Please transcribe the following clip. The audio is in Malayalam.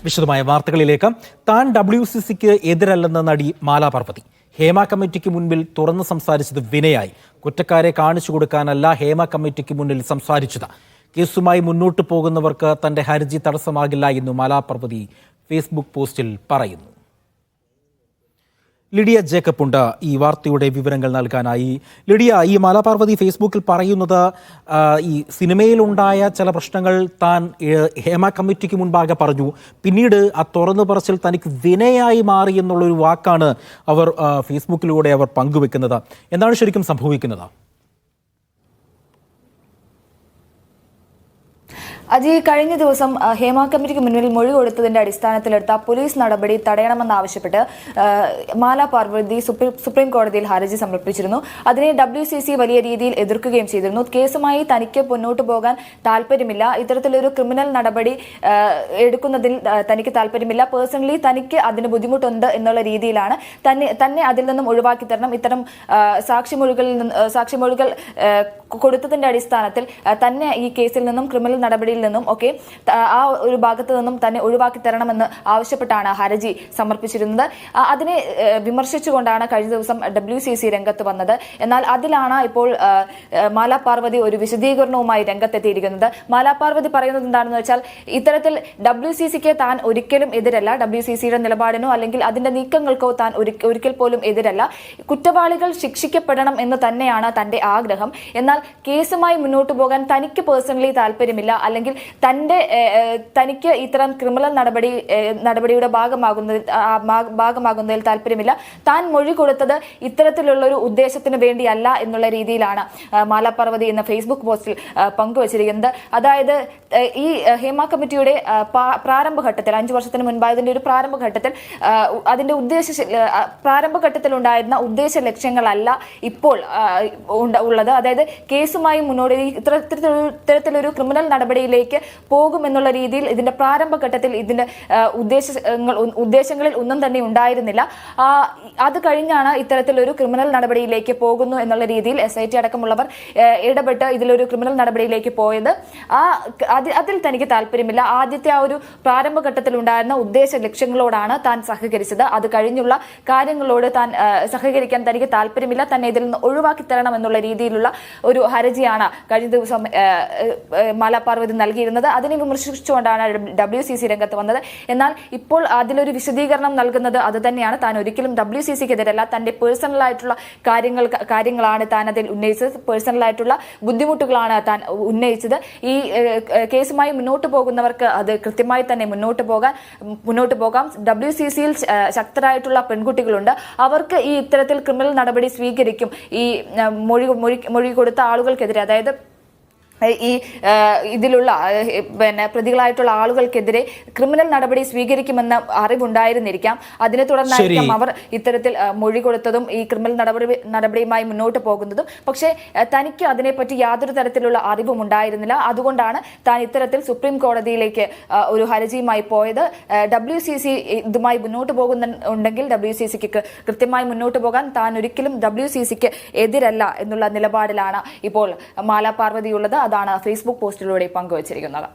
വിശദമായ വാർത്തകളിലേക്ക്. താൻ WCCക്ക് എതിരല്ലെന്ന നടി മാലാ പാർവതി ഹേമ കമ്മിറ്റിക്ക് മുൻപിൽ തുറന്ന് സംസാരിച്ചത് വിനയായി. കുറ്റക്കാരെ കാണിച്ചു കൊടുക്കാനല്ല ഹേമ കമ്മിറ്റിക്ക് മുന്നിൽ സംസാരിച്ചത്. കേസുമായി മുന്നോട്ട് പോകുന്നവർക്ക് തന്റെ ഹർജി തടസ്സമാകില്ല എന്നും മാലാ പാർവതി ഫേസ്ബുക്ക് പോസ്റ്റിൽ പറയുന്നു. ലിഡിയ ജേക്കബ് ഉണ്ട് ഈ വാർത്തയുടെ വിവരങ്ങൾ നൽകാനായി. ലിഡിയ, ഈ മാലാ പാർവതി ഫേസ്ബുക്കിൽ പറയുന്നത് ഈ സിനിമയിലുണ്ടായ ചില പ്രശ്നങ്ങൾ താൻ ഹേമ കമ്മിറ്റിക്ക് മുൻപാകെ പറഞ്ഞു, പിന്നീട് ആ തുറന്നു പറച്ചിൽ തനിക്ക് വിനയായി മാറി എന്നുള്ളൊരു വാക്കാണ് അവർ ഫേസ്ബുക്കിലൂടെ അവർ പങ്കുവെക്കുന്നത്. എന്താണ് ശരിക്കും സംഭവിക്കുന്നത്? അജി, കഴിഞ്ഞ ദിവസം ഹേമ കമ്മിറ്റിക്ക് മുന്നിൽ മൊഴി കൊടുത്തതിന്റെ അടിസ്ഥാനത്തിലെടുത്ത പോലീസ് നടപടി തടയണമെന്നാവശ്യപ്പെട്ട് മാലാ പാർവതി സുപ്രീം കോടതിയിൽ ഹർജി സമർപ്പിച്ചിരുന്നു. അതിനെ WCC വലിയ രീതിയിൽ എതിർക്കുകയും ചെയ്തിരുന്നു. കേസുമായി തനിക്ക് മുന്നോട്ട് പോകാൻ താല്പര്യമില്ല, ഇത്തരത്തിലൊരു ക്രിമിനൽ നടപടി എടുക്കുന്നതിൽ തനിക്ക് താല്പര്യമില്ല, പേഴ്സണലി തനിക്ക് അതിന് ബുദ്ധിമുട്ടുണ്ട് എന്നുള്ള രീതിയിലാണ് തന്നെ അതിൽ നിന്നും ഒഴിവാക്കി തരണം. ഇത്തരം സാക്ഷിമൊഴികൾ കൊടുത്തതിന്റെ അടിസ്ഥാനത്തിൽ തന്നെ ഈ കേസിൽ നിന്നും ക്രിമിനൽ നടപടിയിൽ നിന്നും ഒക്കെ ആ ഒരു ഭാഗത്ത് നിന്നും തന്നെ ഒഴിവാക്കി തരണമെന്ന് ആവശ്യപ്പെട്ടാണ് ഹർജി സമർപ്പിച്ചിരുന്നത്. അതിനെ വിമർശിച്ചുകൊണ്ടാണ് കഴിഞ്ഞ ദിവസം WCC രംഗത്ത് വന്നത്. എന്നാൽ അതിലാണ് ഇപ്പോൾ മാലാ പാർവതി ഒരു വിശദീകരണവുമായി രംഗത്തെത്തിയിരിക്കുന്നത്. മാലാ പാർവതി പറയുന്നത് എന്താണെന്ന് വെച്ചാൽ, ഇത്തരത്തിൽ WCCക്ക് താൻ ഒരിക്കലും എതിരല്ല, WCCയുടെ നിലപാടിനോ അല്ലെങ്കിൽ അതിന്റെ നീക്കങ്ങൾക്കോ താൻ ഒരിക്കൽ പോലും എതിരല്ല. കുറ്റവാളികൾ ശിക്ഷിക്കപ്പെടണം എന്ന് തന്നെയാണ് തന്റെ ആഗ്രഹം. എന്നാൽ കേസുമായി മുന്നോട്ട് പോകാൻ തനിക്ക് പേഴ്സണലി താല്പര്യമില്ല, അല്ലെങ്കിൽ തനിക്ക് ഇത്തരം ക്രിമിനൽ നടപടിയുടെ ഭാഗമാകുന്നതിൽ താല്പര്യമില്ല. താൻ മൊഴി കൊടുത്തത് ഇത്തരത്തിലുള്ള ഒരു ഉദ്ദേശത്തിന് വേണ്ടിയല്ല എന്നുള്ള രീതിയിലാണ് മാലാ പാർവതി എന്ന ഫേസ്ബുക്ക് പോസ്റ്റിൽ പങ്കുവച്ചിരിക്കുന്നത്. അതായത് ഈ ഹേമ കമ്മിറ്റിയുടെ പ്രാരംഭഘട്ടത്തിൽ 5 വർഷത്തിന് മുൻപ് അതിന്റെ ഒരു പ്രാരംഭഘട്ടത്തിൽ അതിന്റെ പ്രാരംഭഘട്ടത്തിൽ ഉണ്ടായിരുന്ന ഉദ്ദേശ ലക്ഷ്യങ്ങളല്ല ഇപ്പോൾ ഉള്ളത്. അതായത് കേസുമായി മുന്നോട്ട് ഇത്തരത്തിലൊരു ക്രിമിനൽ നടപടിയിലേക്ക് പോകുമെന്നുള്ള രീതിയിൽ ഇതിന്റെ പ്രാരംഭഘട്ടത്തിൽ ഇതിന്റെ ഉദ്ദേശങ്ങളിൽ ഒന്നും തന്നെ ഉണ്ടായിരുന്നില്ല. അത് കഴിഞ്ഞാണ് ഇത്തരത്തിലൊരു ക്രിമിനൽ നടപടിയിലേക്ക് പോകുന്നു എന്നുള്ള രീതിയിൽ SIT അടക്കമുള്ളവർ ഇടപെട്ട് ഇതിലൊരു ക്രിമിനൽ നടപടിയിലേക്ക് പോയത്. അതിൽ തനിക്ക് താല്പര്യമില്ല. ആദ്യത്തെ ആ ഒരു പ്രാരംഭഘട്ടത്തിൽ ഉണ്ടായിരുന്ന ഉദ്ദേശ ലക്ഷ്യങ്ങളോടാണ് താൻ സഹകരിച്ചത്. അത് കഴിഞ്ഞുള്ള കാര്യങ്ങളോട് താൻ സഹകരിക്കാൻ തനിക്ക് താല്പര്യമില്ല, തന്നെ ഇതിൽ നിന്ന് ഒഴിവാക്കി തരണം എന്നുള്ള രീതിയിലുള്ള ഒരു ഹർജിയാണ് കഴിഞ്ഞ ദിവസം മാലാ പാർവതി നൽകിയിരുന്നത്. അതിനെ വിമർശിച്ചുകൊണ്ടാണ് WCC രംഗത്ത് വന്നത്. എന്നാൽ ഇപ്പോൾ അതിലൊരു വിശദീകരണം നൽകുന്നത് അത് തന്നെയാണ്. താൻ ഒരിക്കലും WCCക്ക് എതിരല്ല, തന്റെ പേഴ്സണലായിട്ടുള്ള കാര്യങ്ങളാണ് താൻ അതിൽ ഉന്നയിച്ചത്, പേഴ്സണലായിട്ടുള്ള ബുദ്ധിമുട്ടുകളാണ് താൻ ഉന്നയിച്ചത്. ഈ കേസുമായി മുന്നോട്ട് പോകുന്നവർക്ക് അത് കൃത്യമായി തന്നെ മുന്നോട്ട് പോകാം. WCCയിൽ ശക്തരായിട്ടുള്ള പെൺകുട്ടികളുണ്ട്, അവർക്ക് ഈ ഇത്തരത്തിൽ ക്രിമിനൽ നടപടി സ്വീകരിക്കും. ഈ മൊഴി കൊടുത്ത ആളുകൾക്കെതിരെ, അതായത് ഈ ഇതിലുള്ള പ്രതികളായിട്ടുള്ള ആളുകൾക്കെതിരെ ക്രിമിനൽ നടപടി സ്വീകരിക്കുമെന്ന അറിവുണ്ടായിരുന്നിരിക്കാം. അതിനെ തുടർന്നായിരിക്കാം അവർ ഇത്തരത്തിൽ മൊഴി കൊടുത്തതും ഈ ക്രിമിനൽ നടപടിയുമായി മുന്നോട്ട് പോകുന്നതും. പക്ഷേ തനിക്ക് അതിനെപ്പറ്റി യാതൊരു തരത്തിലുള്ള അറിവും ഉണ്ടായിരുന്നില്ല. അതുകൊണ്ടാണ് താൻ ഇത്തരത്തിൽ സുപ്രീം കോടതിയിലേക്ക് ഒരു ഹർജിയുമായി പോയത്. WCC ഇതുമായി മുന്നോട്ട് പോകുന്നുണ്ടെങ്കിൽ WCCക്ക് കൃത്യമായി മുന്നോട്ട് പോകാൻ താൻ ഒരിക്കലും WCCക്ക് എതിരല്ല എന്നുള്ള നിലപാടിലാണ് ഇപ്പോൾ മാലാ പാർവതി ഉള്ളത്. അതാണ് ഫേസ്ബുക്ക് പോസ്റ്റിലൂടെ പങ്കുവച്ചിരിക്കുന്നത്.